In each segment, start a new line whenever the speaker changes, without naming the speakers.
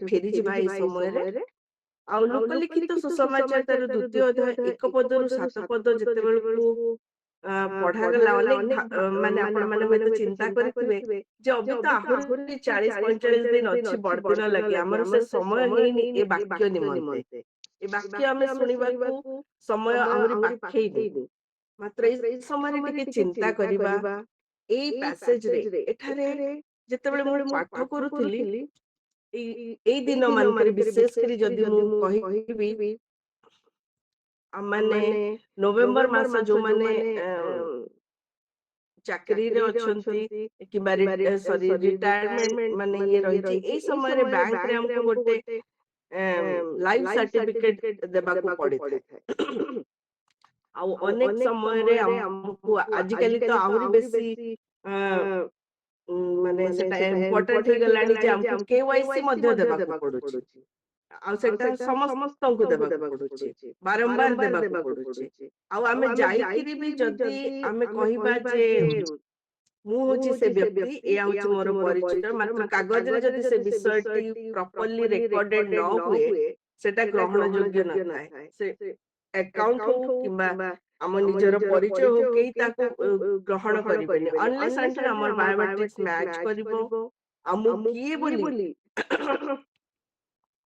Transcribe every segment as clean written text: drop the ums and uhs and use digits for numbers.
ଫେରି ଯିବା ଏଇ ସମୟରେ। ଆଉ ଲୋକଲିଖିତ ସୁସମାଚାର ତାର ଦ୍ୱିତୀୟ ଅଧ୍ୟାୟ 1 ପଦରୁ 7 ପଦ ଯେତେବେଳକୁ ପଢାଗଲା ମାନେ ଆପଣମାନେ ହୁଏତ ଚିନ୍ତା କରିଥିବେ ଯେ ଅବି ତ ଆହୁରି 40-45 ଦିନ ଅଛି ବଡଦିନ ଲାଗି, ଆମର ସେ ସମୟ ହେଇନି ଏ ବାକ୍ୟ ନିମନ୍ତେ। ଏ ବାକ୍ୟ ଆମେ ଶୁଣିବାକୁ ସମୟ ଆହୁରି ପାଖେଇନି। ମାତ୍ର ଏଇ ସମୟରେ ଟିକେ ଚିନ୍ତା କରିବା ଏଇ ପ୍ୟାସେଜରେ ଏଠାରେ ଯେତେବେଳେ ମୁଁ ପାଠ କରୁଥିଲି ଏଇ ଏଇ ଦିନ ମାନଙ୍କରେ ବିଶେଷ କରି ଯଦି ମୁଁ କହିବି ଆମମାନେ ନଭେମ୍ବର ମାସ ଯୋଉମାନେ ଚାକିରିରେ ଅଛନ୍ତି କିମ୍ବା ସରି ରିଟାୟାରମେଣ୍ଟ ମାନେ ଇଏ ରହିଛି, ଏଇ ସମୟରେ ବ୍ୟାଙ୍କରେ ଆମକୁ ଗୋଟେ ଲାଇଫ ସାର୍ଟିଫିକେଟ ଦେବାକୁ ପଡିଥାଏ। ଆଉ ଅନେକ ସମୟରେ ଆମକୁ ଆଜିକାଲି ତ ଆହୁରି ବେଶୀ ମାନେ ସେଟା ଇମ୍ପୋର୍ଟାଣ୍ଟ ହେଇଗଲାଣି ଯେ ଆମକୁ କେୱାଇସି ମଧ୍ୟ ଦେବାକୁ ପଡୁଛି। ଆଉ ସେଟା ସମସ୍ତଙ୍କୁ ଦେବାକୁ ପଡୁଛି, ବାରମ୍ବାର ଦେବାକୁ ପଡୁଛି। ଆଉ ଆମେ ଯାଇକିରି ବି ଯଦି ଆମେ କହିବା ଯେ ମୁଁ ହଉଛି ସେ ବ୍ୟକ୍ତି, ଏଇଆ ହଉଛି ମୋର ପରିଚୟ, ମାତ୍ର କାଗଜରେ ଯଦି ସେ ବିଷୟଟି ପ୍ରପରଲି ରେକର୍ଡେଡ ନ ହୁଏ ସେଟା ଗ୍ରହଣ ଯୋଗ୍ୟ ନଥାଏ। ସେ ଆକାଉଣ୍ଟ ହଉ କିମ୍ବା ଆମ ନିଜର ପରିଚୟ ହଉ, କେହି ତାକୁ ଗ୍ରହଣ କରିବେନି ଅନଲେସ୍ ଆଣ୍ଟିଲ୍ ଆମର ବାୟୋମେଟ୍ରିକ୍ସ ମ୍ୟାଚ୍ କରିବ ଆଉ ମୁଁ କିଏ ବୋଲି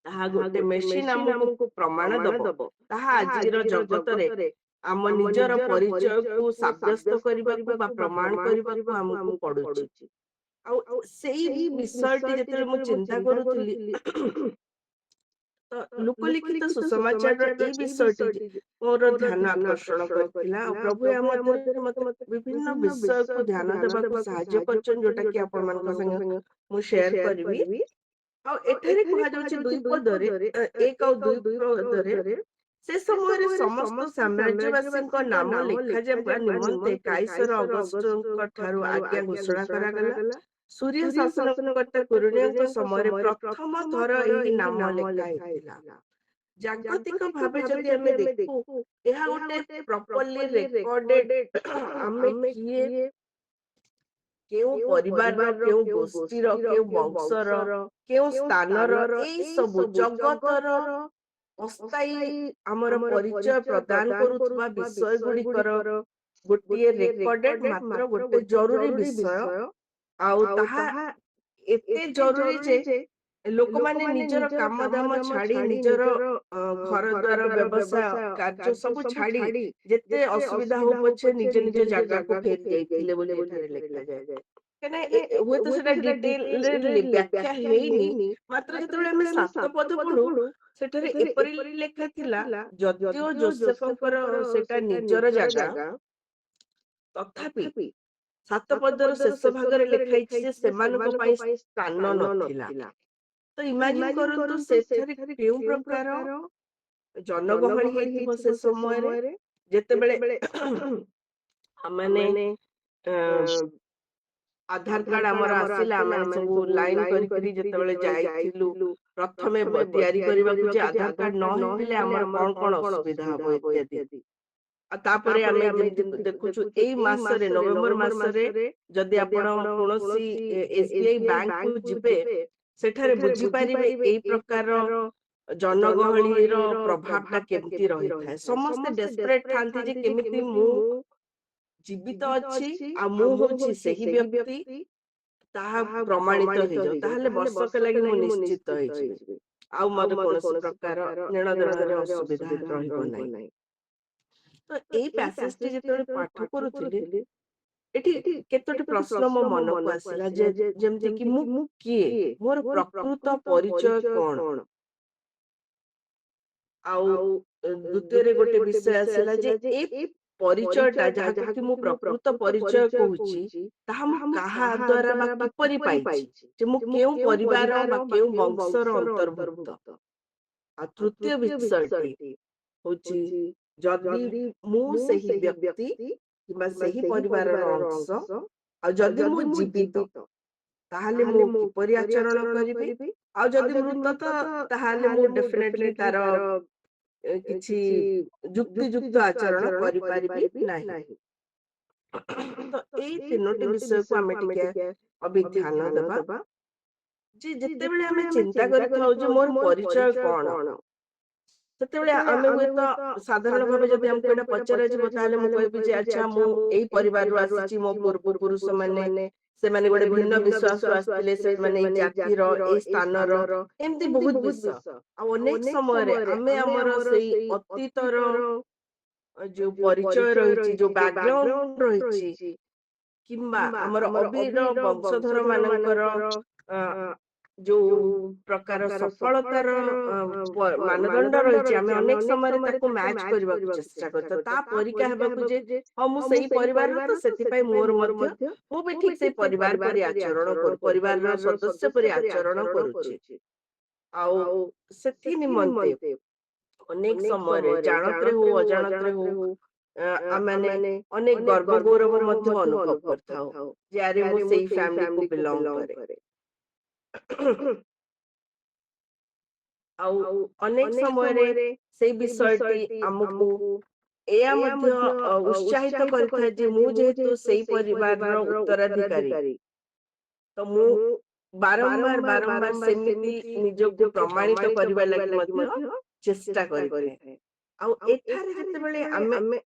ତାହା ଗୋଟେ ମେସିନ୍ ଆମକୁ ପ୍ରମାଣ ଦବ। ତାହା ଆଜିର ଜଗତରେ ଆମ ନିଜର ପରିଚୟକୁ ସାବ୍ୟସ୍ତ କରିବାକୁ ବା ପ୍ରମାଣ କରିବାକୁ ଆମକୁ ପଡୁଛି। ଆଉ ସେଇ ବିଷୟଟି ଯେତେବେଳେ ମୁଁ ଚିନ୍ତା କରୁଥିଲି ତ ଲୋକଲିଖିତ ସୁସମାଚାରର ଏଇ ବିଷୟଟି ମୋର ଧ୍ୟାନ ଆକର୍ଷଣ କରିଥିଲା। ଆଉ ପ୍ରଭୁ ୟା ମଧ୍ୟରେ ମତେ ବିଭିନ୍ନ ବିଷୟକୁ ଧ୍ୟାନ ଦେବାକୁ ସାହାଯ୍ୟ କରିଛନ୍ତି, ଯୋଉଟା କି ଆପଣମାନଙ୍କ ସାଙ୍ଗେ ମୁଁ ସେୟାର କରିବି। ଆଉ ଏଠାରେ କୁହାଯାଉଛି 2 ପଦରେ 1 ଆଉ 2 ପଦରେ ସେ ସମୟରେ ସମସ୍ତ ସାମ୍ରାଜ୍ୟବାସୀଙ୍କ ନାମ ଲେଖାଯିବା ନିମନ୍ତେ କାଇସର ଅଗଷ୍ଟଙ୍କ ଠାରୁ ଆଜ୍ଞା ଘୋଷଣା କରାଗଲା। ସୂର୍ୟ ଶାସନକର୍ତ୍ତା କୁରିନିଅଙ୍କ ସମୟରେ ପ୍ରଥମ ଥର ଏହି ନାମ ଲେଖା ହେଇଥିଲା। ଜାଗତିକ ଭାବେ ଯଦି ଆମେ ଦେଖୁ ଏହା ଗୋଟେ ପ୍ରପରଲି ରେକର୍ଡେଡ ଆମେ କିଏ, କେଉଁ ପରିବାରର, କେଉଁ ଗୋଷ୍ଠୀର, କେଉଁ ବଂଶର, କେଉଁ ସ୍ଥାନର, ଏଇ ସବୁ ଜଗତର ଅସ୍ଥାୟୀ ଆମର ପରିଚୟ ପ୍ରଦାନ କରୁଥିବା ବିଷୟ ଗୁଡିକର ଗୋଟିଏ ରେକର୍ଡେଡ ମାତ୍ର ଗୋଟେ ଜରୁରୀ ବିଷୟ। ଆଉ ତାହା ଏତେ ଜରୁରୀ ଯେ ଲୋକମାନେ ନିଜର କାମ ଦାମ ଛାଡି, ନିଜର ଘର ଦ୍ୱାର, ବ୍ୟବସାୟ, କାର୍ଯ୍ୟ ସବୁ ଛାଡି ଯେତେ ଅସୁବିଧା ହଉ ପଛେ ନିଜ ନିଜ ଜାଗାକୁ ଫେରି ଯାଇଥିଲେ ବୋଲି ଏଠାରେ ଲେଖାଯାଏ। କାହିଁକିନା ହୁଏତ ସେଟା ଡିଟେଲରେ ବ୍ୟାଖ୍ୟା ହେଇନି, ମାତ୍ର ଯେତେବେଳେ ଆମେ 7 ପଦ ପଢୁ ସେଠାରେ ଏପରି ଲେଖା ଥିଲା, ଯଦିଓ ଯୋସେଫଙ୍କର ସେଟା ନିଜର ଜାଗା ତଥାପି 7 ପଦର ଶେଷ ଭାଗରେ ଲେଖା ହେଇଛି ଯେ ସେମାନଙ୍କ ପାଇଁ ସ୍ଥାନ ନଥିଲା। ତ ଇମାଜିନ କରନ୍ତୁ ସେଠାରେ କେଉଁ ପ୍ରକାର ଜନଗହଳି ହେଇଥିବ ସେ ସମୟରେ, ଯେତେବେଳେ ଆମମାନେ ଆଧାର କାର୍ଡ ଆମର ଆସିଲା, ଆମେ ସବୁ ଲାଇନ କରିକିରି ଯେତେବେଳେ ଯାଇଥିଲୁ ପ୍ରଥମେ ତିଆରି କରିବାକୁ, ଯେ ଆଧାର କାର୍ଡ ନହେଲେ ଆମର କଣ କଣ ଅସୁବିଧା ହବ ଇତ୍ୟାଦି। ଆଉ ତାପରେ ଆମେ ଯେମିତି ଦେଖୁଛୁ ଏଇ ମାସରେ ନଭେମ୍ବର ମାସରେ ଯଦି ଆପଣ କୌଣସି SBI ବ୍ୟାଙ୍କକୁ ଯିବେ ସେଠାରେ ବୁଝିପାରିବେ ଏଇ ପ୍ରକାର ଜନଗହଳିର ପ୍ରଭାବ ଟା କେମିତି ରହିଥାଏ। ସମସ୍ତେ ଡେସପରେଟ ଥାନ୍ତି ଯେ କେମିତି ମୁଁ ଜୀବିତ ଅଛି ଆଉ ମୁଁ ହଉଛି ସେହି ବ୍ୟକ୍ତି, ତାହା ପ୍ରମାଣିତ ହେଇଯାଉ, ତାହେଲେ ବର୍ଷକ ଲାଗି ମୁଁ ନିଶ୍ଚିତ ହେଇଯିବି ଆଉ ମୋର କୌଣସି ପ୍ରକାର ନେଣ ଦେଣରେ ଅସୁବିଧା ରହିବ ନାହିଁ। ତ ଏଇ ପ୍ୟାସେଜଟି ଯେତେବେଳେ ପାଠ କରୁଥିଲି ଏଠି କେତୋଟି ପ୍ରଶ୍ନ ମୋ ମନକୁ ଆସିଲା, ଯେ ଯେମିତି କି ମୁଁ କିଏ, ମୋର ପ୍ରକୃତ ପରିଚୟ କଣ। ଆଉ ଦ୍ଵିତୀୟରେ ଗୋଟେ ବିଷୟ ଆସିଲା ଯେ ଏ ପରିଚୟଟା ଯାହାକୁ କି ମୁଁ ପ୍ରକୃତ ପରିଚୟ କହୁଛି, ତାହା ମୁଁ କାହା ଦ୍ଵାରା ବା କିପରି ପାଇଛି, ଯେ ମୁଁ କେଉଁ ପରିବାର ବା କେଉଁ ବଂଶର ଅନ୍ତର୍ଭୁକ୍ତ। ଆଉ ତୃତୀୟ ବିଷୟଟି ହଉଛି ଯଦି ମୁଁ ସେହି ବ୍ୟକ୍ତି କିମ୍ବା ସେହି ପରିବାରର ଅଂଶ, ଆଉ ଯଦି ମୁଁ ଜୀବିତ ତାହେଲେ ମୁଁ କିପରି ଆଚରଣ କରିବି, ଆଉ ଯଦି ମୃତ ତ ତାହେଲେ ମୁଁ ଡେଫିନେଟଲି ତାର କିଛି ଯୁକ୍ତିଯୁକ୍ତ ଆଚରଣ କରିପାରିବି ନାହିଁ। ତ ଏଇ ତିନୋଟି ବିଷୟକୁ ଆମେ ଟିକେ ଅବିଧ୍ୟାନ ଦେବା। ଯେ ଯେତେବେଳେ ଆମେ ଚିନ୍ତା କରିଥାଉ ଯେ ମୋର ପରିଚୟ କଣ, ସେତେବେଳେ ଆମେ ହୁଏତ ସାଧାରଣ ଭାବେ ଯଦି ଆମକୁ ଏଇଟା ପଚରାଯିବ ତାହେଲେ ମୁଁ କହିବି ଯେ ଆଚ୍ଛା ମୁଁ ଏଇ ପରିବାରରୁ ଆସିଛି, ମୋ ପୂର୍ବପୁରୁଷ ମାନେ ସେମାନେ ଗୋଟେ ଭିନ୍ନ ବିଶ୍ୱାସରୁ ଆସିଥିଲେ, ସେମାନେ ଏଇ ଜାତିର ଏଇ ସ୍ଥାନର, ଏମିତି ବହୁତ ବିଷୟ। ଆଉ ଅନେକ ସମୟରେ ଆମେ ଆମର ସେଇ ଅତୀତର ଯୋଉ ପରିଚୟ ରହିଛି, ଯୋଉ ବ୍ୟାକଗ୍ରାଉଣ୍ଡ ରହିଛି, କିମ୍ବା ଆମର ଅବିର ବଂଶଧର ମାନଙ୍କର ଅ ଯୋଉ ପ୍ରକାର ସଫଳତାର ମାନଦଣ୍ଡ ରହିଛି, ଆମେ ଅନେକ ସମୟରେ ତାକୁ ମ୍ୟାଚ୍ କରିବାକୁ ଚେଷ୍ଟା କରିଥାଉ, ତା ପରିକା ହେବାକୁ ଯେ ହଁ ମୁଁ ସେଇ ପରିବାରର, ତ ସେଥିପାଇଁ ମୋର ମଧ୍ୟ ମୁଁ ବି ଠିକ ସେଇ ପରିବାର ପରି ଆଚରଣ କରୁ, ପରିବାରର ସଦସ୍ୟ ପରି ଆଚରଣ କରୁଛି। ଆଉ ସେଥି ନିମନ୍ତେ ଅନେକ ସମୟରେ ଜାଣତରେ ହଉ ଅଜାଣତରେ ହଉ ଆମେ ଅନେକ ଗର୍ବ ଗୌରବ ମଧ୍ୟ ଅନୁଭବ କରିଥାଉ ଯେ ଆରେ ମୁଁ ସେଇ ଫ୍ୟାମିଲିକୁ ବିଲଙ୍ଗ କରେ। ଆଉ ଅନେକ ସମୟରେ ସେଇ ବିଷୟଟି ଆମକୁ ଏହା ମଧ୍ୟ ଉତ୍ସାହିତ କରିଥାଏ ଯେ ମୁଁ ଯେହେତୁ ସେଇ ପରିବାରର ଉତ୍ତରାଧିକାରୀ, ତ ମୁଁ ବାରମ୍ବାର ବାରମ୍ବାର ସେମିତି ନିଜକୁ ପ୍ରମାଣିତ କରିବା ଲାଗି ମଧ୍ୟ ଚେଷ୍ଟା କରିଥାଏ। ଆଉ ଏଠାରେ ଯେତେବେଳେ ଆମେ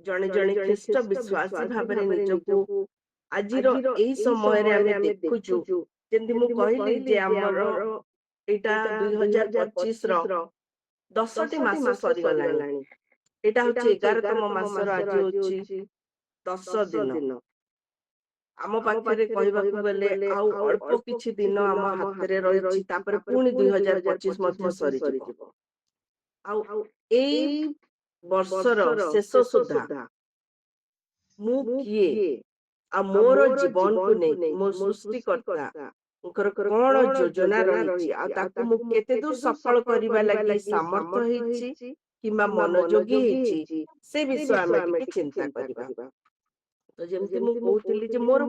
ଜଣେ ଜଣେ ଖ୍ରୀଷ୍ଟ ବିଶ୍ୱାସୀ ଭାବରେ ନିଜକୁ ଆଜିର ଏଇ ସମୟରେ ଆମେ ଦେଖୁଛୁ, ଯେମିତି ମୁଁ କହିଲି ଯେ ଆମର ଏଇଟା 2025ର 10ଟି ମାସ ସରିଗଲାଣି, ଏଇଟା ହଉଛି 11ତମ ମାସର, ଆଜି ହଉଛି 10 ଦିନ। ଆମ ପାଖରେ କହିବାକୁ ଗଲେ ଆଉ ଅଳ୍ପ କିଛି ଦିନ ଆମ ହାତରେ ରହିଛି, ତାପରେ ପୁଣି 2025 ମଧ୍ୟ ସରିଯିବ। ଆଉ ଏଇ ବର୍ଷର ଶେଷ ସୁଦ୍ଧା ମୁଁ କିଏ, ଆଉ ମୋର ଜୀବନକୁ ନେଇ ମୋ ସୃଷ୍ଟିକର୍ତ୍ତାଙ୍କର କଣ ଯୋଜନା ରହିଛି, ଆଉ ତାକୁ ମୁଁ କେତେ ଦୂର ସଫଳ କରିବା ଲାଗି ସାମର୍ଥ୍ୟ ହେଇଛି କିମ୍ବା ମନୋଯୋଗୀ ହେଇଛି, ସେ ବିଷୟ ଆମେ ଟିକେ ଚିନ୍ତା କରିବା। ତ ଯେମିତି ମୁଁ କହୁଥିଲି ଯେ ମୋର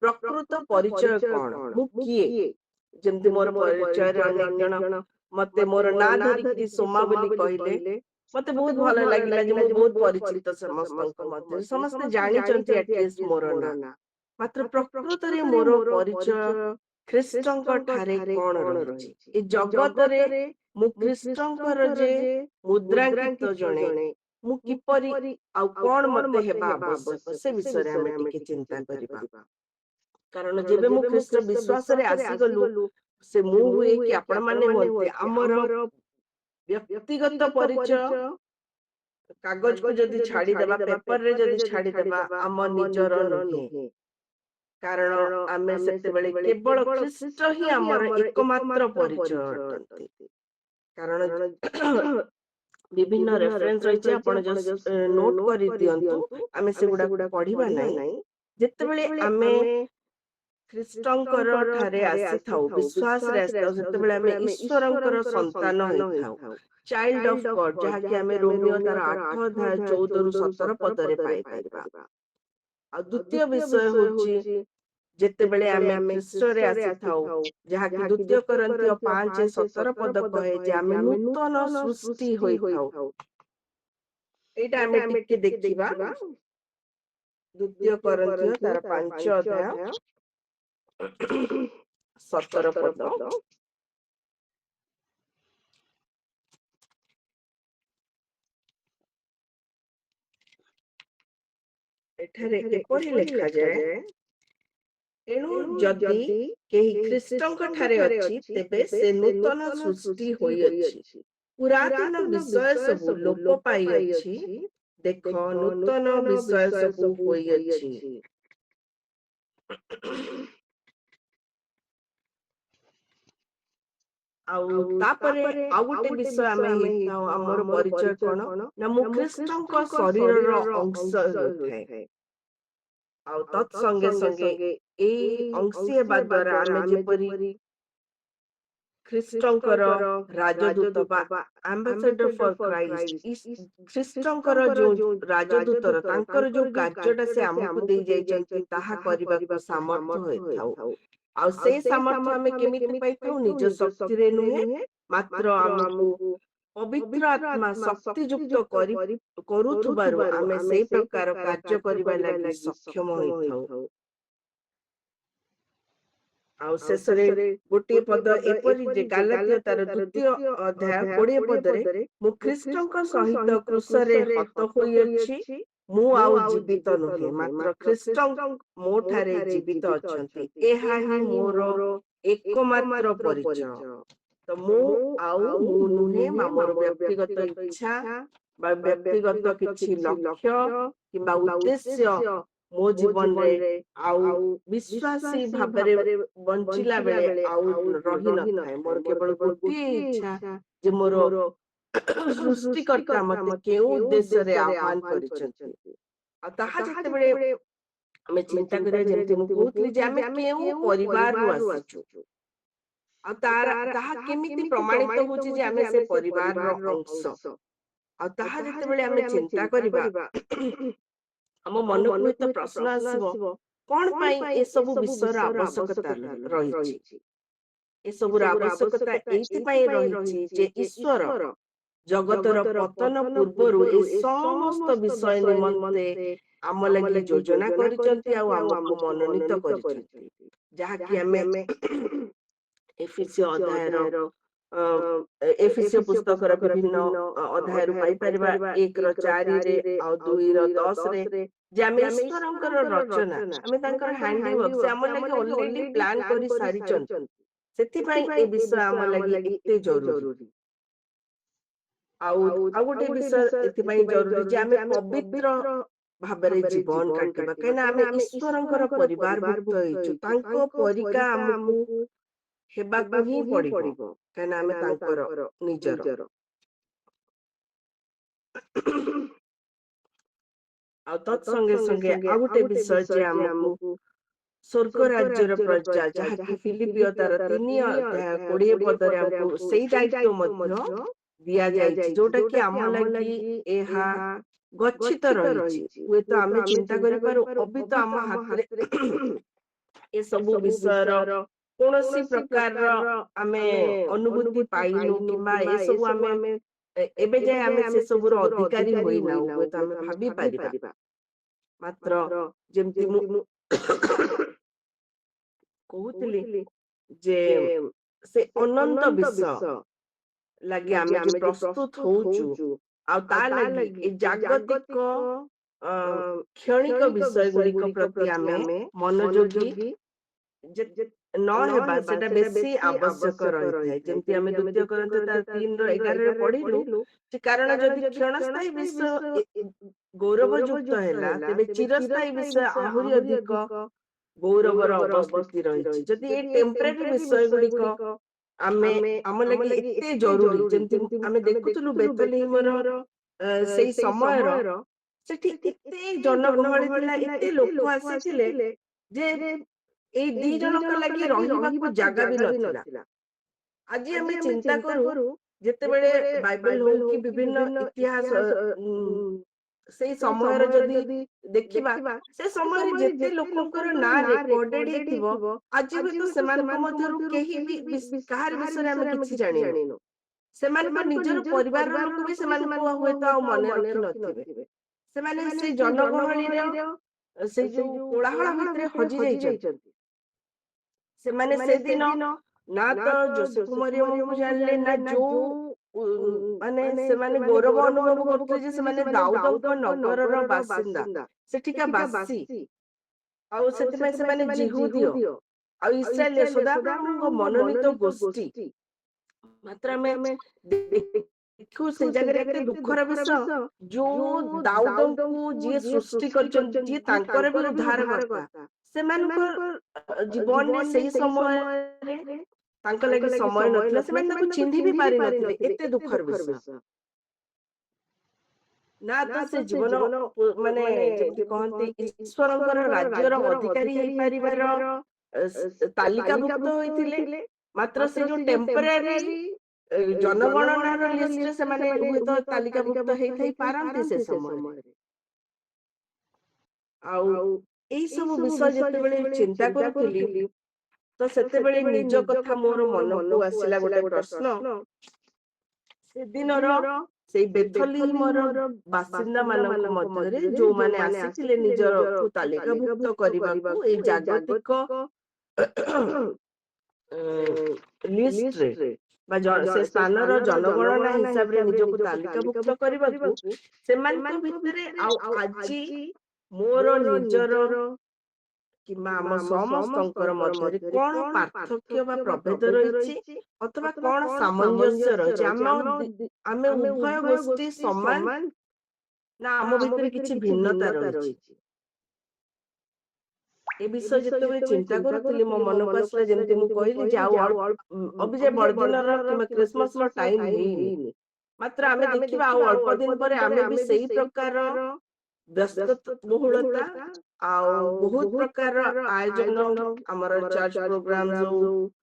ପ୍ରକୃତ ପରିଚୟ କଣ, ମୁଁ କିଏ, ଯେମିତି ମୋର ପରିଚୟରେ ଅନେକ ଜଣ ମତେ ମୋର ନାଁ ଧରିକିରି ସୋମା ବୋଲି କହିଲେ, ମତେ ବହୁତ ଭଲ ଲାଗିଲା ଯେ ମୁଁ ବହୁତ ପରିଚିତ ସମସ୍ତଙ୍କ ମଧ୍ୟରେ, ସମସ୍ତେ ଜାଣିଛନ୍ତି ଆଟଲିଷ୍ଟ ମୋର ନାଁ। ମାତ୍ର ପ୍ରକୃତରେ ମୋର ପରିଚୟ ଖ୍ରୀଷ୍ଟଙ୍କ ଠାରେ କଣ ରହିଛି, ଏ ଜଗତରେ ମୁଁ ଖ୍ରୀଷ୍ଟଙ୍କର ଯେ ମୁଦ୍ରାଙ୍କିତ ଜଣେ, ମୁଁ କିପରି ଆଉ କଣ ମତେ ହେବା ଆବଶ୍ୟକ, ସେ ବିଷୟରେ ଆମେ ଟିକେ ଚିନ୍ତା କରିବା। କାରଣ ଯେବେ ମୁଁ ଖ୍ରୀଷ୍ଟ ବିଶ୍ୱାସରେ ଆସିଗଲୁ, ସେ ମୁଁ ହୁଏ କି ଆପଣ ମାନେ ହୁଅନ୍ତି, ଆମର ବ୍ୟକ୍ତିଗତ ପରିଚୟ କାଗଜକୁ ଯଦି ଛାଡିଦେବା, ପେପରରେ ଯଦି ଛାଡିଦେବା, ଆମ ନିଜର ନୁହେଁ। କାରଣ ଆମେ ସେତେବେଳେ କେବଳ ଖ୍ରୀଷ୍ଟ ହିଁ ଆମର ଏକମାତ୍ର ପରିଚୟ ଅଟନ୍ତି। କାରଣ ବିଭିନ୍ନ ରେଫରେନ୍ସ ରହିଛି, ଆପଣ ଜଷ୍ଟ ନୋଟ କରିଦିଅନ୍ତୁ, ଆମେ ସେଗୁଡାକୁ ପଢିବା ନାହିଁ। ଯେତେବେଳେ ଆମେ ଖ୍ରୀଷ୍ଟଙ୍କର ଠାରେ ଆସିଥାଉ, ବିଶ୍ୱାସରେ ଆସିଥାଉ, ସେତେବେଳେ ଆମେ ଈଶ୍ୱରଙ୍କର ସନ୍ତାନ ହେଇଥାଉ, ଚାଇଲ୍ଡ ଅଫ ଗଡ୍, ଯାହାକି ଆମେ ରୋମିଓ ତାର 8 ଅଧ୍ୟାୟ 14ରୁ 17 ପଦରେ ପାଇପାରିବା। ଆଉ ଦ୍ୱିତୀୟ ବିଷୟ ହଉଛି ଯେତେବେଳେ ଆମେ ଖ୍ରୀଷ୍ଟରେ ଆସିଥାଉ, ଯାହାକି 2 କରିନ୍ଥୀୟ 5:17 ପଦ କହେ ଯେ ଆମେ ନୂତନ ସୃଷ୍ଟି ହୋଇଥାଉ। ଏଇଟା ଆମେ ଟିକେ ଦେଖିବା, 2 କରିନ୍ଥୀୟ ତାର 5 ଅଧ୍ୟାୟ 17 ପଦ। ଏଠାରେ ଏପରି ଲେଖାଯାଏ, ଏଣୁ ଯଦି କେହି ଖ୍ରୀଷ୍ଟଙ୍କ ଠାରେ ଅଛି, ତେବେ ସେ ନୂତନ ସୃଷ୍ଟି ହୋଇଅଛି, ପୁରାତନ ବିଷୟ ସବୁ ଲୋପ ପାଇଅଛି, ଦେଖ ନୂତନ ବିଷୟ ସବୁ ହୋଇଅଛି। ଆଉ ତାପରେ ଆଉ ଗୋଟେ ବିଷୟ ଆମେ ହେଇଥାଉ, ଆମର ପରିଚୟ କଣ ନା ମୁଁ ଖ୍ରୀଷ୍ଟଙ୍କ ଶରୀରର ଅଂଶ ହୋଇଥାଏ। ଆଉ ତତ୍ ସଙ୍ଗେ ସଙ୍ଗେ ଏଇ ଅଂଶୀ ହେବା ଦ୍ଵାରା ଆମେ ଯେପରି ଖ୍ରୀଷ୍ଟଙ୍କର ରାଜଦୂତ ବା ଆମ୍ବାସେଡର ଫର କ୍ରାଇଷ୍ଟ, ଖ୍ରୀଷ୍ଟଙ୍କର ଯୋଉ ରାଜଦୂତର ତାଙ୍କର ଯୋଉ କାର୍ଯ୍ୟଟା ସେ ଆମକୁ ଦେଇ ଯାଇଛନ୍ତି, ତାହା କରିବାକୁ ସାମର୍ଥ୍ୟ ହୋଇଥାଉ। ଆଉ ସେଇ ସାମର୍ଥ୍ୟ ଆମେ କେମିତି ପାଇଥାଉ? ନିଜ ଶକ୍ତିରେ ନୁହେଁ, ମାତ୍ର ଆମକୁ ପବିତ୍ର ଆତ୍ମା ଶକ୍ତିଯୁକ୍ତ କରୁଥିବାରୁ ଆମେ ସେଇ ପ୍ରକାର କାର୍ଯ୍ୟ କରିବା ଲାଗି ସକ୍ଷମ ହୋଇଥାଉ। ଆଉ ଶେଷରେ ଗୋଟିଏ ପଦ ଏପରି ଯେ ଗାଲାତୀୟ ତାର 2ୟ ଅଧ୍ୟାୟ 20 ପଦରେ ମୁଁ ଖ୍ରୀଷ୍ଟଙ୍କ ସହିତ କ୍ରୁଶରେ ହତ ହୋଇଅଛି, ମୁଁ ଆଉ ଜୀବିତ ନୁହେଁ, ମାତ୍ର ଖ୍ରୀଷ୍ଟ ମୋ ଠାରେ ଜୀବିତ ଅଛନ୍ତି। ଏହା ହିଁ ମୋର ଏକମାତ୍ର ପରିଚୟ। ତ ମୁଁ ଆଉ ମୁଁ ନୁହେଁ, ମୋର ବ୍ୟକ୍ତିଗତ ଇଚ୍ଛା ବା ବ୍ୟକ୍ତିଗତ କିଛି ଲକ୍ଷ୍ୟ କିମ୍ବା ଉଦ୍ଦେଶ୍ୟ ମୋ ଜୀବନରେ ଆଉ ବିଶ୍ୱାସୀ ଭାବରେ ବଞ୍ଚିଲା ବେଳେ ଆଉ ରହିନଥାଏ। ମୋର କେବଳ ଗୋଟିଏ ଇଚ୍ଛା ଯେ ମୋର ସୃଷ୍ଟିକର୍ତ୍ତା ମତେ କେଉଁ ଉଦ୍ଦେଶ୍ୟରେ ଆହ୍ୱାନ କରିଛନ୍ତି। ଆଉ ତାହା ଯେତେବେଳେ ଆମେ ଚିନ୍ତା କରିବା, ଯେମିତି ମୁଁ କହୁଥିଲି ଯେ ଆମେ କେଉଁ ପରିବାରରୁ ଆସିଛୁ ଆଉ ତାହା କେମିତି ପ୍ରମାଣିତ ହଉଛି ଯେ ଆମେ ସେ ପରିବାରର ଅଂଶ। ଆଉ ତାହା ଯେତେବେଳେ ଆମେ ଚିନ୍ତା କରିବା, ଆମ ମନକୁ ହୁଏତ ପ୍ରଶ୍ନ ଆସିବ, କଣ ପାଇଁ ଏସବୁ ବିଷୟର ଆବଶ୍ୟକତା ରହିଛି? ଏସବୁର ଆବଶ୍ୟକତା ଏଇଥିପାଇଁ ରହିଛି ଯେ ଈଶ୍ୱର ଜଗତର ପତନ ପୂର୍ବରୁ ଏ ସମସ୍ତ ବିଷୟ ନିମନ୍ତେ ଆମ ଲାଗି ଯୋଜନା କରିଛନ୍ତି ଆଉ ଆମକୁ ମନୋନୀତ କରିଛନ୍ତି, ଯାହାକି ଆମେ ଏଫେସୀୟ ଅଧ୍ୟାୟର ଏଫେସୀୟ ପୁସ୍ତକର ବିଭିନ୍ନ ଅଧ୍ୟାୟରୁ ପାଇପାରିବା। 1:4 ଆଉ 2:10 ଯେ ଆମେ ଈଶ୍ୱରଙ୍କର ରଚନା, ଆମେ ତାଙ୍କର ହ୍ୟାଣ୍ଡିୱାର୍କ, ସେ ଆମ ଲାଗି ଅଲରେଡି ପ୍ଲାନ୍ କରି ସାରିଛନ୍ତି। ସେଥିପାଇଁ ଏ ବିଷୟ ଆମ ଲାଗି ଏତେ ଜରୁରୀ। ଆଉ ଆଉ ଗୋଟେ ବିଷୟ ଏଥିପାଇଁ ଜରୁରୀ ଯେ ଆମେ ପବିତ୍ର ଭାବରେ ଜୀବନ କାଟିବା, କାହିଁକିନା ଆମେ ଈଶ୍ୱରଙ୍କର ପରିବାରଭୁକ୍ତ ହେଇଛୁ। ତାଙ୍କ ପରିକା ଆମକୁ ହେବାକୁ ହିଁ ପଡିବ, କାହିଁକିନା ଆମେ ତାଙ୍କର ନିଜର। ଆଉ ତତ୍ସଙ୍ଗେ ସଙ୍ଗେ ଆଉ ଗୋଟେ ବିଷୟ ଯେ ଆମକୁ ସ୍ୱର୍ଗ ରାଜ୍ୟର ପ୍ରଜା, ଯାହାକି ଫିଲିପିଓ ତାର 3:20 ପଦରେ ଆମକୁ ସେଇ ଦାୟିତ୍ୱ ମଧ୍ୟ ଦିଆଯାଇଛି, ଯୋଉଟା କି ଆମ ଲାଗି ଏହା ଗଚ୍ଛିତ ରହିଛି। ହୁଏତ ଆମେ ଚିନ୍ତା କରିପାରୁ ଅବି ତ ଆମ ହାତରେ ଏସବୁ ବିଷୟର କୌଣସି ପ୍ରକାରର ଆମେ ଅନୁଭୂତି ପାଇନୁ କିମ୍ବା ଏସବୁ ଆମେ ଏବେ ଯାଏ ଆମେ ସେସବୁର ଅଧିକାରୀ ହୋଇନାଉ, ହୁଏତ ଆମେ ଭାବି ପାରିବା। ମାତ୍ର ଯେମିତି ମୁଁ କହୁଥିଲି ଯେ ସେ ଅନନ୍ତ ବିଷୟ ଲାଗି ଆମେ ଯୋଉ ପ୍ରସ୍ତୁତ ହଉଛୁ, ଆଉ ତା ଲାଗି ଏ ଜାଗତିକ କ୍ଷଣିକ ବିଷୟ ଗୁଡିକ ପ୍ରତି ଆମେ ମନୋଯୋଗୀ ନ ହେବା, ସେଟା ବେଶୀ ଆବଶ୍ୟକ ରହିଥାଏ। ଯେମିତି ଆମେ 2 Corinthians ତାର 3:11 ପଢିଲୁ ଯେ କାରଣ ଯଦି କ୍ଷଣସ୍ଥାୟୀ ବିଷୟ ଗୌରବ ଯୁକ୍ତ ହେଲା, ତେବେ ଚିରସ୍ଥାୟୀ ବିଷୟ ଆହୁରି ଅଧିକ ଗୌରବର ଅବସ୍ଥିତି ରହିଛି। ଯଦି ଏ ଟେମ୍ପରାରୀ ବିଷୟ ଗୁଡିକ ଆମେ ଆମ ଲାଗି ଏତେ ଜରୁରୀ, ଯେମିତି ଆମେ ଦେଖୁଥିଲୁ ବେଥଲେହେମର ସେଇ ସମୟର ସେଠି ଏତେ ଜନଗହଳି ଥିଲା, ଏତେ ଲୋକ ଆସିଥିଲେ ଯେ ଏଇ 2 ଜଣଙ୍କ ଲାଗି ରହିବାକୁ ଜାଗା ବି ନଥିଲା। ଆଜି ଆମେ ଚିନ୍ତା କରୁ, ଯେତେବେଳେ ବାଇବେଲ ହଉ କି ବିଭିନ୍ନ ଇତିହାସ ସେଇ ସମୟର ଯଦି ଦେଖିବା, ସେ ସମୟରେ ଯେତେ ଲୋକଙ୍କର ନାଁ ରେକର୍ଡେଡ ହେଇଥିବ, ଆଜି ହୁଏତ ସେମାନଙ୍କ ମଧ୍ୟରୁ କେହି ବି କାହାର ବିଷୟରେ ଆମେ କିଛି ଜାଣିନୁ। ସେମାନଙ୍କ ନିଜର ପରିବାରର ଲୋକ ବି ସେମାନଙ୍କୁ ହୁଏତ ଆଉ ମନେ ରଖି ନଥିବେ। ସେମାନେ ସେଇ ଜନଗହଳିର ସେଇ ଯୋଉ କୋଳାହଳ ଭିତରେ ହଜି ଯାଇଛନ୍ତି। ସେମାନେ ସେଦିନ ନା ତ ଯୋସେଫ ମରିୟମଙ୍କୁ ଜାଣିଲେ, ନା ଯୋଉ ମାନେ ସେମାନେ ଗୌରବ ଅନୁଭବ କରୁଥିଲେ ଯେ ସେମାନେ ଦାଉଦଙ୍କ ନଗରର ବାସିନ୍ଦା, ସେଠିକା ବାସୀ। ଆଉ ସେଥିପାଇଁ ସେମାନେ ଜିହୁଦୀୟ ଆଉ ଇସ୍ରାଏଲ ସଦାପ୍ରଭୁଙ୍କ ମନୋନୀତ ଗୋଷ୍ଠୀ। ମାତ୍ର ଆମେ ଦେଖୁ ସେ ଜାଗାରେ ଏତେ ଦୁଃଖର ବିଷୟ, ଯୋଉ ଦାଉଦଙ୍କୁ ଯିଏ ସୃଷ୍ଟି କରିଛନ୍ତି, ଯିଏ ତାଙ୍କର ବି ଉଦ୍ଧାର କର୍ତ୍ତା, ସେମାନଙ୍କ ଜୀବନରେ ସେଇ ସମୟରେ ତାଙ୍କ ଲାଗି ସମୟ ନଥିଲା, ସେମାନେ ତାକୁ ଚିହ୍ନି ବି ପାରିନଥିଲେ। ଏତେ ଦୁଃଖର ବିଷୟ। ନା ତ ସେ ଜୀବନ ମାନେ ଯେମିତି କହନ୍ତି ଈଶ୍ୱରଙ୍କର ରାଜ୍ୟର ଅଧିକାରୀ ହେଇପାରିବାର ତାଲିକାଭୁକ୍ତ ହୋଇଥିଲେ, ମାତ୍ର ସେ ଯୋଉ ଟେମ୍ପରାରୀ ଜନଗଣନାର ଲିଷ୍ଟରେ ସେମାନେ ହୁଏତ ତାଲିକାଭୁକ୍ତ ହେଇଥାଇ ପାରନ୍ତି ସେ ସମୟରେ। ଆଉ ଏଇ ସବୁ ବିଷୟ ଯେତେବେଳେ ଚିନ୍ତା କରୁଥିଲି, ତ ସେତେବେଳେ ନିଜ କଥା ମୋର ମନକୁ ଆସିଲା ଗୋଟେ ପ୍ରଶ୍ନ। ସେଦିନର ସେଇ ବେଥଲେହେମର ବାସିନ୍ଦା ମାନଙ୍କ ମଧ୍ୟରେ ଯୋଉମାନେ ଆସିଥିଲେ ନିଜକୁ ତାଲିକାଭୁକ୍ତ କରିବାକୁ, ଏଇ ଜାଗତିକ ଲିଷ୍ଟରେ ବା ସେ ସ୍ଥାନର ଜନଗଣନା ହିସାବରେ ନିଜକୁ ତାଲିକାଭୁକ୍ତ କରିବାକୁ ସେମାନଙ୍କ ଭିତରେ ଆଉ ଆଜି ମୋର ନିଜର କିମ୍ବା ଆମ ସମସ୍ତଙ୍କର ମଧ୍ୟରେ କଣ ପାର୍ଥକ୍ୟ ବା ପ୍ରଭେଦ ରହିଛି ଅଥବା କଣ ସାମଞ୍ଜସ୍ୟ ରହିଛି, ଆମେ ଉଭୟ ଗୋଷ୍ଠୀ ସମାନ ନା ଆମ ଭିତରେ କିଛି ଭିନ୍ନତା ରହିଛି। ଏ ବିଷୟ ଯେତେବେଳେ ଚିନ୍ତା କରୁଥିଲି ମୋ ମନକୁ ଆସିଲା, ଯେମିତି ମୁଁ କହିଲି ଯେ ଆଉ ଅବିଜୟ ବଡ଼ଦିନର କିମ୍ବା କ୍ରିସମସର ଟାଇମ ହେଇନି, ମାତ୍ର ଆମେ ଦେଖିବା ଆଉ ଅଳ୍ପ ଦିନ ପରେ ଆମେ ବି ସେଇ ପ୍ରକାର ବ୍ୟସ୍ତ ବହୁଳତା ଆଉ ବହୁତ ପ୍ରକାର ଆୟୋଜନ, ଆମର ଚର୍ଚ୍ଚ ପ୍ରୋଗ୍ରାମ ହଉ,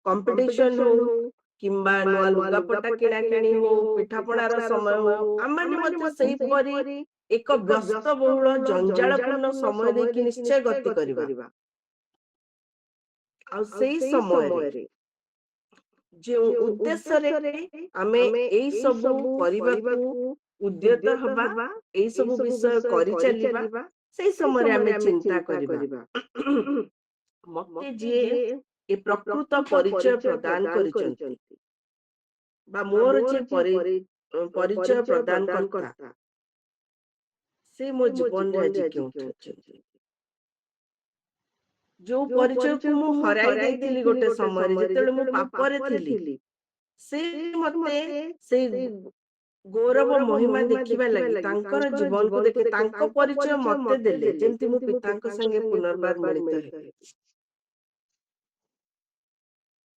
କମ୍ପିଟିସନ ହଉ, କିମ୍ବା ନୂଆ ଲୁଗାପଟା କିଣା କିଣି ହଉ, ପିଠାପଣାର ସମୟ ହଉ, ଆମମାନେ ମଧ୍ୟ ସେହିପରି ଏକ ବ୍ୟସ୍ତ ବହୁଳ ଜଞ୍ଜାଳପୂର୍ଣ୍ଣ ସମୟ ଦେଇକି ନିଶ୍ଚୟ ଗତି କରିବା। ଆଉ ସେଇ ସମୟରେ ଯେଉଁ ଉଦ୍ଦେଶ୍ୟରେ ଆମେ ଏଇ ସବୁ କରିବାକୁ ଉଦ୍ୟତ ହବା, ଏଇ ସବୁ ବିଷୟ କରିଚାଲିବା, ସେଇ ସମୟରେ ଆମେ ଚିନ୍ତା କରିବା ମତେ ଯିଏ ଏ ପ୍ରକୃତ ପରିଚୟ ପ୍ରଦାନ କରିଛନ୍ତି ବା ମୋର ଯିଏ ପରିଚୟ ପ୍ରଦାନ କର୍ତ୍ତା, ସେ ମୋ ଜୀବନରେ ଆଜି କେଉଁଠି ଅଛନ୍ତି। ଯୋଉ ପରିଚୟକୁ ମୁଁ ହରାଇ ଦେଇଥିଲି ଗୋଟେ ସମୟରେ ଯେତେବେଳେ ମୁଁ ପାପରେ ଥିଲି, ସେ ମତେ ସେଇ ଗୌରବ ମହିମା ଦେଖିବା ଲାଗି ତାଙ୍କର ଜୀବନକୁ ଦେଖେ, ତାଙ୍କ ପରିଚୟ ମତେ ଦେଲେ ଯେମିତି ମୁଁ ପିତାଙ୍କ ସାଙ୍ଗେ ପୁନର୍ବାର ମିଳିତ ହେବି।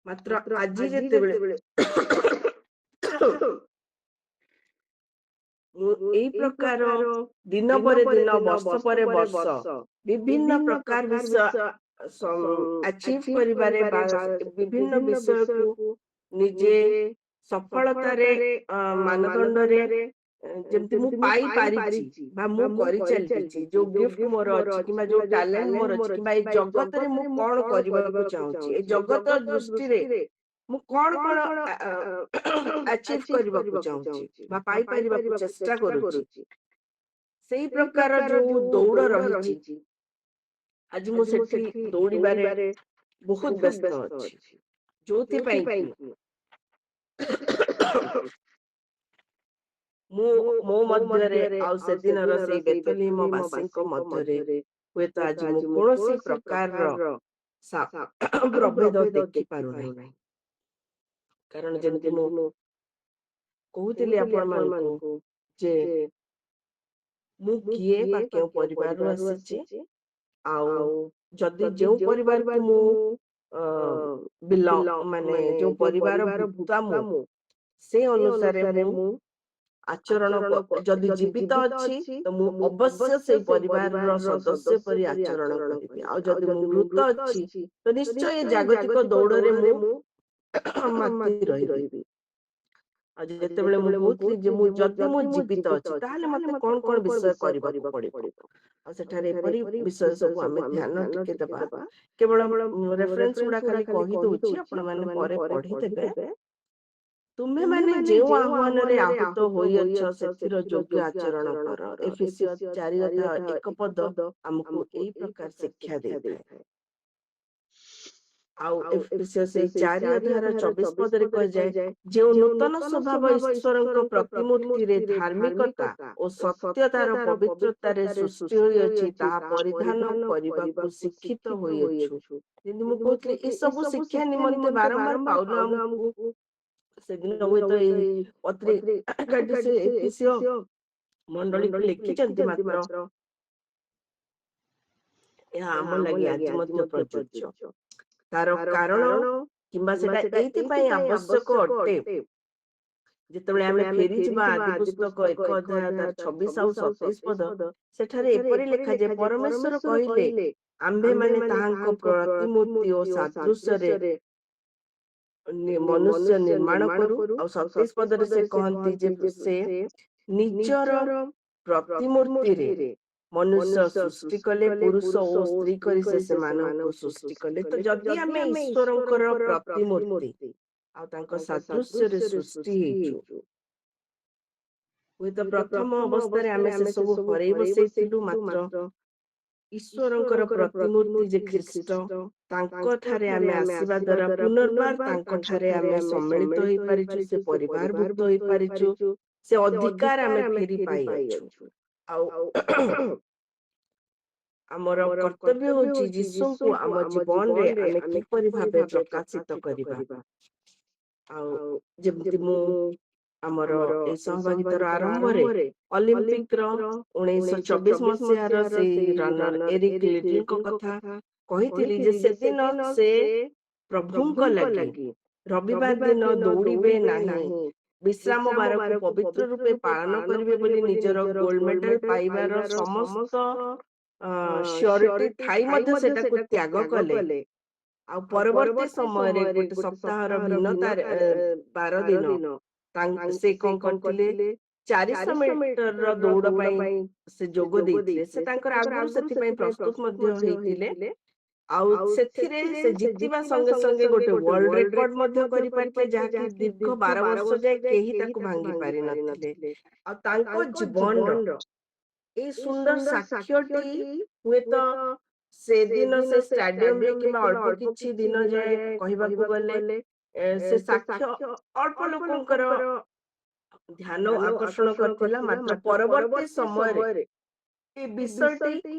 ମାତ୍ର ଆଜି ଯେତେବେଳେ ମୁଁ ଏଇ ପ୍ରକାର ଦିନ ପରେ ଦିନ, ବର୍ଷ ପରେ ବର୍ଷ ବିଭିନ୍ନ ପ୍ରକାର ବିଷୟ ଆଚିଭ କରିବାରେ ବା ବିଭିନ୍ନ ବିଷୟକୁ ନିଜେ ସଫଳତାରେ ମାନଦଣ୍ଡରେ ଯେମିତି ମୁଁ ପାଇପାରିଛି ବା ମୁଁ କରିଚାଲିଛି, ଯୋଉ ଗିଫ୍ଟ ମୋର ଅଛି କିମ୍ବା ଯୋଉ ଟ୍ୟାଲେଣ୍ଟ ମୋର ଅଛି କିମ୍ବା ଏଇ ଜଗତରେ ମୁଁ କଣ କରିବାକୁ ଚାହୁଁଛି, ଏଇ ଜଗତ ଦୃଷ୍ଟିରେ ମୁଁ କଣ କଣ ଆଚିଭ କରିବାକୁ ଚାହୁଁଛି ବା ପାଇପାରିବାକୁ ଚେଷ୍ଟା କରୁଛି, ସେଇ ପ୍ରକାର ଯୋଉ ଦୌଡ଼ ରହିଛି, ଆଜି ମୁଁ ସେଠି ଦୌଡ଼ିବାରେ ବହୁତ ବ୍ୟସ୍ତ ଅଛି। ଯୋଉଥିପାଇଁ କି ମୁଁ ମୋ ମଧ୍ୟରେ ଆଉ ସେଦିନର ସେଇ ବେଥଲେହେମ ବାସୀଙ୍କ ମଧ୍ୟରେ ହୁଏତ ଆଜି ମୁଁ କୌଣସି ପ୍ରକାରର ପ୍ରଭେଦ ଦେଖି ପାରୁନାହିଁ। କାରଣ ଯେମିତି ମୁଁ କହୁଥିଲି ଆପଣମାନଙ୍କୁ ଯେ ମୁଁ କିଏ ବା କେଉଁ ପରିବାରରୁ ଆସିଛି, ଆଉ ଯଦି ଯେଉଁ ପରିବାରକୁ ମୁଁ ମାନେ ଯୋଉ ପରିବାର ଭୁକ୍ତା ମୁଁ, ସେ ଅନୁସାରେ ମୁଁ ଆଚରଣ ଯଦି ଜୀବିତ ଅଛି ତ ମୁଁ ଅବଶ୍ୟ ସେଇ ପରିବାରର ସଦସ୍ୟ ପରି ଆଚରଣ କରିବି, ଆଉ ଯଦି ମୁଁ ମୃତ ଅଛି ତ ନିଶ୍ଚୟ ଏ ଜାଗତିକ ଦୌଡ଼ରେ ମୁଁ ମାତି ରହିବି। ଆଉ ଯେତେବେଳେ ମୁଁ କହୁଥିଲି ଯେ ଯଦି ମୁଁ ଜୀବିତ ଅଛି ତାହେଲେ ମତେ କଣ କଣ ବିଷୟ କରିବାକୁ ପଡିବ, ଆଉ ସେଠାରେ ଏପରି ବିଷୟ ସବୁ ଆମେ ଧ୍ୟାନ ଟିକେ ଦେବା। କେବଳ ରେଫରେନ୍ସ ଗୁଡା ଖାଲି କହିଦଉଛି, ଆପଣ ମାନେ ପରେ ପଢିଦେବେ। ତୁମେମାନେ ଯେଉଁ ଆହ୍ୱାନରେ ଆହୁତ ହୋଇଅଛ ସେଥିର ଯୋଗ୍ୟ ଆଚରଣ କର। ଏଫେସୀୟ 4:1 ଆମକୁ ଏଇ ପ୍ରକାର ଶିକ୍ଷା ଦେଇଥାଏ। ଆଉ ଏଫେସୀୟ ସେଇ 4:24 କୁହାଯାଏ, ଯେଉଁ ନୂତନ ସ୍ୱଭାବ ଈଶ୍ୱରଙ୍କ ପ୍ରତିମୂର୍ତ୍ତିରେ ଧାର୍ମିକତା ଓ ସତ୍ୟତାର ପବିତ୍ରତାରେ ସୃଷ୍ଟି ହୋଇଅଛି ତାହା ପରିଧାନ କରିବାକୁ ଶିକ୍ଷିତ ହୋଇଅଛୁ। କିନ୍ତୁ ମୁଁ କହୁଥିଲି ଏସବୁ ଶିକ୍ଷା ନିମନ୍ତେ ବାରମ୍ବାର ପାଉଲ ଆମକୁ ସେଦିନ ହୁଏତ ଏଇ ପତ୍ରିକାଟି ସେ ଏଫେସୀୟ ମଣ୍ଡଳୀକୁ ଲେଖିଛନ୍ତି, ମାତ୍ର ଏହା ଆମ ଲାଗି ଆଜି ମଧ୍ୟ ପ୍ରଯୁଜ୍ୟ। ତାର କାରଣ କିମ୍ବା ସେଟା ଏଇଥିପାଇଁ ଆବଶ୍ୟକ ଅଟେ, ଯେତେବେଳେ ଆମେ ଫେରିଯିବା ଆଦି ପୁସ୍ତକ 1:26 ଆଉ 27 ସେଠାରେ ଏପରି ଲେଖା ଯେ ପରମେଶ୍ୱର କହିଲେ ଆମ୍ଭେମାନେ ତାହାଙ୍କ ପ୍ରତିମୂର୍ତ୍ତି ଓ ସାଦୃଶ୍ୟରେ ମନୁଷ୍ୟ ନିର୍ମାଣ କରୁ। ଆଉ 27 ସେ କହନ୍ତି ଯେ ସେ ନିଜର ପ୍ରତିମୂର୍ତ୍ତିରେ ମନୁଷ୍ୟ ସୃଷ୍ଟି କଲେ, ପୁରୁଷ ଓ ସ୍ତ୍ରୀ କରି ସେ ସେମାନଙ୍କୁ ସୃଷ୍ଟି କଲେ। ତ ଯଦି ଆମେ ଈଶ୍ୱରଙ୍କର ପ୍ରତିମୂର୍ତ୍ତି ଆଉ ତାଙ୍କ ସାଦୃଶ୍ୟରେ ସୃଷ୍ଟି ହେଇଛୁ, ହୁଏତ ପ୍ରଥମ ଅବସ୍ଥାରେ ଆମେ ସେ ସବୁ ହରେଇ ବସେଇଥିଲୁ, ମାତ୍ର ଈଶ୍ୱରଙ୍କର ପ୍ରତିମୂର୍ତ୍ତି ଯେ ଖ୍ରୀଷ୍ଟ, ତାଙ୍କ ଠାରେ ଆମେ ଆସିବା ଦ୍ୱାରା ପୁନର୍ବାର ତାଙ୍କ ଠାରେ ଆମେ ସମ୍ମିଳିତ ହେଇପାରିଛୁ, ସେ ପରିବାରଭୁକ୍ତ ହେଇପାରିଛୁ, ସେ ଅଧିକାର ଆମେ ଫେରି ପାଇଅଛୁ। ଆଉ ଆମର କର୍ତ୍ତବ୍ୟ ହଉଛି ଯୀଶୁଙ୍କୁ ଆମ ଜୀବନରେ ଆମେ କିପରି ଭାବେ ପ୍ରକାଶିତ କରିବା। ଆଉ ଯେମିତି ମୁଁ ଆମର ଏଇ ସହଭାଗିତାର ଆରମ୍ଭରେ ଅଲିମ୍ପିକ ର 1924 ମସିହାର ସେଇ ରନର ଏରିକ୍ ଲିଡଲଙ୍କ କଥା କହିଥିଲି ଯେ ସେଦିନ ସେ ପ୍ରଭୁଙ୍କ ଲାଗି ରବିବାର ଦିନ ଦୌଡ଼ିବେ ନାହିଁ, ବିଶ୍ରାମ ବାରକୁ ପବିତ୍ର ରୂପେ ପାଳନ କରିବେ ବୋଲି ନିଜର ଗୋଲ୍ଡ ମେଡାଲ ପାଇବାର ସମସ୍ତ ସିଓରିଟି ଥାଇ ମଧ୍ୟ ସେଟାକୁ ତ୍ୟାଗ କଲେ। ଆଉ ପରବର୍ତ୍ତୀ ସମୟରେ ଗୋଟେ ସପ୍ତାହର ଭିନ୍ନତା ବାର ଦିନ ସେ କଣ କରିଥିଲେ, 400 ମିଟରର ଦୌଡ଼ ପାଇଁ ସେ ଯୋଗ ଦେଇଥିଲେ। ସେ ତାଙ୍କର ଆଗରୁ ସେଥିପାଇଁ ପ୍ରସ୍ତୁତ ମଧ୍ୟ ହେଇଥିଲେ। ଆଉ ସେଥିରେ ସେ ଜିତିବା ସଙ୍ଗେ ସଙ୍ଗେ ଗୋଟେ ୱାର୍ଲଡ ରେକର୍ଡ ମଧ୍ୟ କରିପାରିଥିଲେ, ଯାହାକି ଦୀର୍ଘ 12 ବର୍ଷ ଯାଏ କେହି ତାକୁ ଭାଙ୍ଗି ପାରିନଥିଲେ। ଆଉ ତାଙ୍କ ଜୀବନର ଏଇ ସୁନ୍ଦର ସାକ୍ଷ୍ୟଟି ହୁଏତ ସେଦିନ ସେ ଷ୍ଟାଡିୟମରେ କିମ୍ବା ଅଳ୍ପ କିଛି ଦିନ ଯାଏ କହିବାକୁ ଗଲେ ସେ ସାକ୍ଷ୍ୟ ଅଳ୍ପ ଲୋକଙ୍କର ଧ୍ୟାନ ଆକର୍ଷଣ କରିଥିଲା। ମାତ୍ର ପରବର୍ତ୍ତୀ ସମୟରେ ଏ ବିଷୟଟି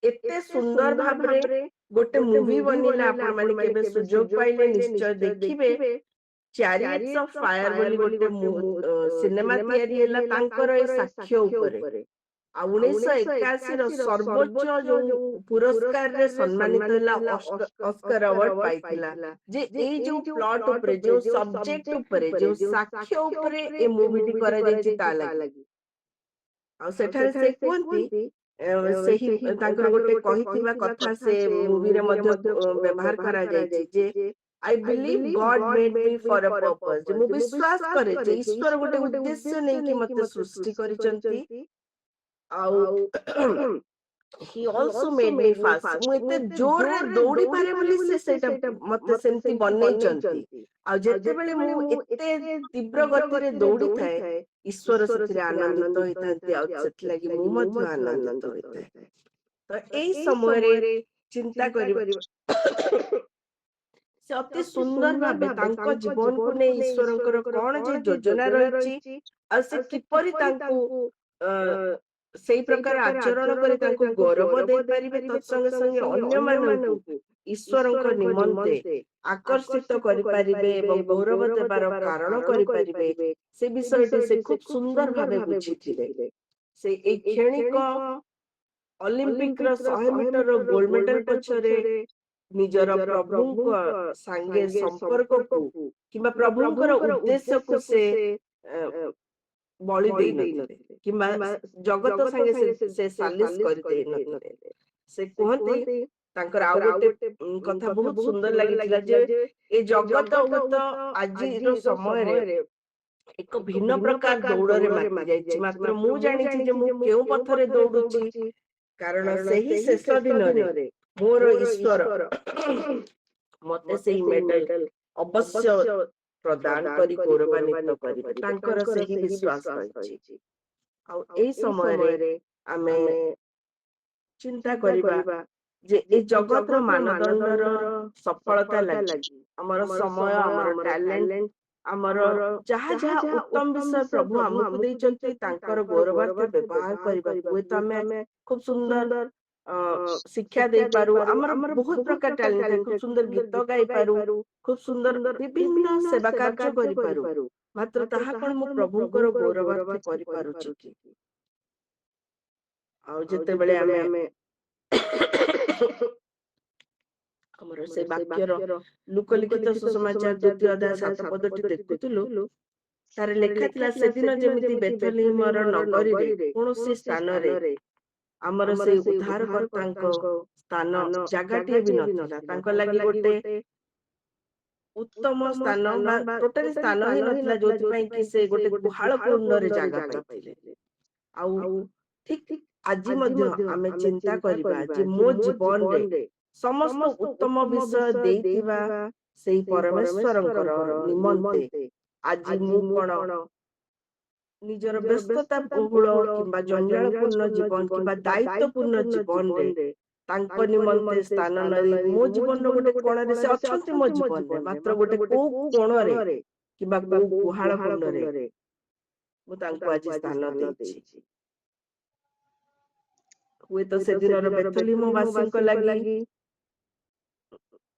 ଏତେ ସୁନ୍ଦର ଭାବରେ ଗୋଟେ ମୁଭି ବନିଲା। ଆପଣ ମାନେ କେବେ ସୁଯୋଗ ପାଇଲେ ନିଶ୍ଚୟ ଦେଖିବେ। ଚ୍ୟାରିଅଟ୍ସ ଅଫ ଫାୟାର ବୋଲି ଗୋଟେ ସିନେମା ତିଆରି ହେଲା ତାଙ୍କର ଏଇ ସାକ୍ଷ୍ୟ ଉପରେ। ଆଉ 1981ର ସର୍ବୋଚ୍ଚ ଯୋଉ ପୁରସ୍କାରରେ ସମ୍ମାନିତ ହେଲା, ଅସ୍କାର ଆୱାର୍ଡ ପାଇଥିଲା। ଯେ ଏଇ ଯୋଉ ପ୍ଲଟ ଉପରେ, ଯୋଉ ସବଜେକ୍ଟ ଉପରେ, ଯୋଉ ସାକ୍ଷ୍ୟ ଉପରେ ଏ ମୁଭିଟି କରାଯାଇଛି ତା ଲାଗି। ଆଉ ସେଠାରେ ସେ କୁହନ୍ତି, ସେହି ତାଙ୍କର ଗୋଟେ କହିଥିବା କଥା ସେ ମୁଭିରେ ମଧ୍ୟ ବ୍ୟବହାର କରାଯାଇଛି ଯେ ଆଇ ବିଲିଭ୍ ଗଡ୍ ମେଡ୍ ମି ଫର ଅ ପର୍ପସ୍। ମୁଁ ବିଶ୍ୱାସ କରେ ଯେ ଈଶ୍ୱର ଗୋଟେ ଉଦ୍ଦେଶ୍ୟ ନେଇକି ମତେ ସୃଷ୍ଟି କରିଛନ୍ତି। ଆଉ he also made me fast। ମୁଁ ଏତେ ଜୋରରେ ଦୌଡ଼ି ପାରେ ବୋଲି ସେ ସେଇଟା ମତେ ସେମିତି ବନେଇଛନ୍ତି। ଆଉ ଯେତେବେଳେ ମୁଁ ଏତେ ତୀବ୍ର ଗତିରେ ଦୌଡ଼ିଥାଏ, ଈଶ୍ୱର ସେଥିରେ ଆନନ୍ଦିତ ହେଇଥାନ୍ତି, ଆଉ ସେଥିଲାଗି ମୁଁ ମଧ୍ୟ ଆନନ୍ଦିତ ହୋଇଥାଏ। ତ ଏଇ ସମୟରେ ଚିନ୍ତା କରିବା ସେ ଅତି ସୁନ୍ଦର ଭାବେ ତାଙ୍କ ଜୀବନକୁ ନେଇ ଈଶ୍ୱରଙ୍କର କଣ ଯେ ଯୋଜନା ରହିଛି, ଆଉ ସେ କିପରି ତାଙ୍କୁ ସେଇ ପ୍ରକାର ଆଚରଣ କରି ତାଙ୍କୁ ଗୌରବ ଦେଇପାରିବେ, ତତ୍ସଙ୍ଗେ ସଙ୍ଗେ ଅନ୍ୟମାନଙ୍କୁ ଈଶ୍ୱରଙ୍କ ନିମନ୍ତେ ଆକର୍ଷିତ କରିପାରିବେ ଏବଂ ଗୌରବ ଦେବାର କାରଣ କରିପାରିବେ, ସେ ବିଷୟଟି ସେ ଖୁବ ସୁନ୍ଦର ଭାବେ ବୁଝିଥିଲେ। ସେ ଏଇ କ୍ଷଣିକ ଅଲିମ୍ପିକର 100 ମିଟରର ଗୋଲ୍ଡ ମେଡାଲ ପଛରେ ନିଜର ପ୍ରଭୁଙ୍କ ସାଙ୍ଗେ ସମ୍ପର୍କକୁ କିମ୍ବା ପ୍ରଭୁଙ୍କର ଉଦ୍ଦେଶ୍ୟକୁ ସେ ବଳି ଦେଇନଥିଲେ କିମ୍ବା ଜଗତ ସାଙ୍ଗେ ସେ ସାଲିସ କରିଦେଇ ନଥିଲେ। ସେ କୁହନ୍ତି, ତାଙ୍କର ଆଉ ଗୋଟେ କଥା ବହୁତ ସୁନ୍ଦର ଲାଗିଥିଲା ଯେ ଏ ଜଗତ ହୁଏତ ଆଜିର ସମୟରେ ଏକ ଭିନ୍ନ ପ୍ରକାର ଦୌଡ଼ରେ ମାତି ଯାଇଛି, ମାତ୍ର ମୁଁ ଜାଣିଛି ଯେ ମୁଁ କେଉଁ ପଥରେ ଦୌଡୁଛି, କାରଣ ସେହି ଶେଷ ଦିନରେ ମୋର ଈଶ୍ୱର ମତେ ସେଇ ମେଡାଲ ଅବଶ୍ୟ ପ୍ରଦାନ କରି ଗୌରବାନ୍ୱିତ କରିବେ। ତାଙ୍କର ସେହି ବିଶ୍ୱାସ ରହିଛି। ଆଉ ଏଇ ସମୟରେ ଆମେ ଚିନ୍ତା କରିବା ଯେ ଏ ଜଗତର ମାନଦଣ୍ଡର ସଫଳତା ଲାଗି ଆମର ସମୟ, ଆମର ଟ୍ୟାଲେଣ୍ଟ, ଆମର ଯାହା ଯାହା ଉତ୍ତମ ବିଷୟ ପ୍ରଭୁ ଆମକୁ ଦେଇଛନ୍ତି, ତାଙ୍କର ଗୌରବାର୍ଥ ବ୍ୟବହାର କରିବାକୁ ହୁଏତ ଆମେ ଖୁବ ସୁନ୍ଦର ଶିକ୍ଷା ଦେଇପାରୁ, ଆମର ବହୁତ ପ୍ରକାର ଟ୍ୟାଲେଣ୍ଟ ଥାଏ, ଖୁବ ସୁନ୍ଦର ଗୀତ ଗାଇପାରୁ, ଖୁବ ସୁନ୍ଦର ବିଭିନ୍ନ ସେବା କାର୍ଯ୍ୟ କରିପାରୁ, ମାତ୍ର ତାହା କଣ ମୁଁ ପ୍ରଭୁଙ୍କର ଗୌରବାର୍ଥ କରିପାରୁଛି କି? ଆଉ ଯେତେବେଳେ ଆମେ ଆମର ସେ ବାକ୍ୟର ଲୁକଲିଖିତ ସୁସମାଚାର 2ୟ ଅଧ୍ୟାୟ 7 ପଦଟି ଦେଖୁଥିଲୁ, ତାର ଲେଖା ଥିଲା, ସେଦିନ ଯେମିତି ବେଥଲେହେମର ନଗରୀରେ କୌଣସି ସ୍ଥାନରେ ଆମର ସେଇ ଉଦ୍ଧାରକର୍ତ୍ତାଙ୍କ ସ୍ଥାନ ଜାଗାଟିଏ ବି ନଥିଲା। ତାଙ୍କ ଲାଗି ଗୋଟେ ଉତ୍ତମ ସ୍ଥାନ ବା ଟୋଟାଲି ସ୍ଥାନ ହିଁ ନଥିଲା, ଯୋଉଥିପାଇଁ କି ସେ ଗୋଟେ ଗୁହାଳ କୁଣ୍ଡରେ ଜାଗା ପାଇଥିଲେ। ଆଉ ଠିକ ଆଜି ମଧ୍ୟ ଆମେ ଚିନ୍ତା କରିବା ଯେ ମୋ ଜୀବନରେ ସମସ୍ତ ଉତ୍ତମ ବିଷୟ ଦେଇଥିବା ସେଇ ପରମେଶ୍ୱରଙ୍କର ନିମନ୍ତେ ଆଜି ମୁଁ କଣ ନିଜର ବ୍ୟସ୍ତତା ବହୁଳ କିମ୍ବା ଜଞ୍ଜାଳପୂର୍ଣ୍ଣ ଜୀବନ କିମ୍ବା ଦାୟିତ୍ୱପୂର୍ଣ୍ଣ ଜୀବନରେ ତାଙ୍କ ନିମନ୍ତେ ସ୍ଥାନ ନେଇ ମୋ ଜୀବନର ଗୋଟେ କୋଣରେ ସେ ଅଛନ୍ତି ମୋ ଜୀବନରେ, ମାତ୍ର ଗୋଟେ କୋଉ କୋଣରେ କିମ୍ବା କୋଉ ଗୁହାଳ କୁଣ୍ଡରେ ମୁଁ ତାଙ୍କୁ ଆଜି ସ୍ଥାନ ଦେଇଛି। ହୁଏତ ସେଦିନର ବେଥଲିମ ବାସୀଙ୍କ ଲାଗି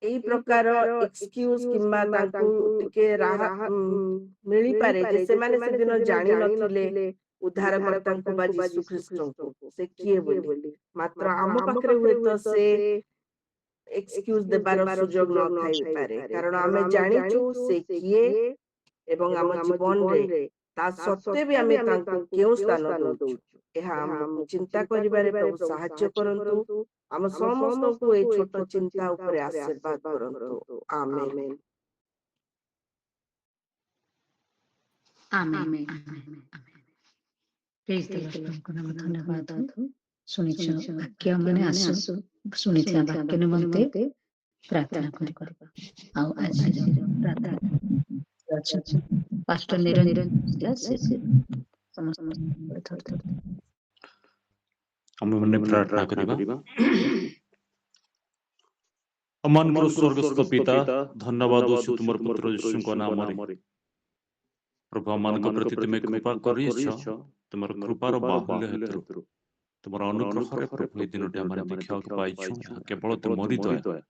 ଏଇ ପ୍ରକାର ଏକ୍ସକ୍ୟୁଜ କିମ୍ବା ତାଙ୍କୁ ଟିକେ ରାହା ମିଳିପାରେ ଯେ ସେମାନେ ସେଦିନ ଜାଣିନଥିଲେ ଉଦ୍ଧାରକର୍ତ୍ତାଙ୍କୁ ବା ଯୀଶୁ ଖ୍ରୀଷ୍ଟଙ୍କୁ ସେ କିଏ ବୋଲି। ମାତ୍ର ଆମ ପାଖରେ ହୁଏତ ସେ ଏକ୍ସକ୍ୟୁଜ ଦେବାର ସୁଯୋଗ ନଥାଇପାରେ, କାରଣ ଆମେ ଜାଣିଛୁ ସେ କିଏ ଏବଂ ଆମ ଜୀବନରେ ତା ସତ୍ତ୍ୱେ ବି ଆମେ ତାଙ୍କୁ କେଉଁ ସ୍ଥାନ ଦଉଛୁ। ଏହା ଆମକୁ ଚିନ୍ତା କରିବାରେ ପ୍ରଭୁ ସାହାଯ୍ୟ କରନ୍ତୁ। ଆମ ସମସ୍ତଙ୍କୁ ଏଇ ଛୋଟ ଚିନ୍ତା ଉପରେ ଆଶୀର୍ବାଦ କରନ୍ତୁ। ଆମେନ୍।
ଆମେନ୍। ପ୍ରେଜ୍ ଦ ଲର୍ଡ। ପ୍ରଭୁଙ୍କ ନାମ ଧନ୍ୟବାଦ। ଶୁଣିଛ ବାକ୍ୟ ମାନେ ଆସୁ ଶୁଣିଥିବା ବାକ୍ୟ ନିମନ୍ତେ ପ୍ରାର୍ଥନା କରିବା। ଆଉ ଆଜିର ପ୍ରାର୍ଥନା ଅଛି ପାଷ୍ଟର ନିରଞ୍ଜନ ସମସ୍ତ
ଆମେ ପ୍ରାର୍ଥନା କରିବା। ଆମମାନଙ୍କର ସ୍ୱର୍ଗସ୍ଥ ପିତା, ଧନ୍ୟବାଦ ଦଉଛୁ ତୁମର ପୁତ୍ର ଯୀଶୁଙ୍କ ନାମରେ। ପ୍ରଭୁ ଆମମାନଙ୍କ ପ୍ରତି ତୁମେ କୃପା କରିଛ, ତୁମର କୃପାର ବାହୁଲ୍ୟ ହେତୁରୁ ତୁମର ଅନୁଗ୍ରହରେ ପ୍ରଭୁ ଏ ଦିନଟି ଆମେ ଦେଖିବାକୁ ପାଇଛୁ। ଏହା କେବଳ ତୁମରି ଦୟା।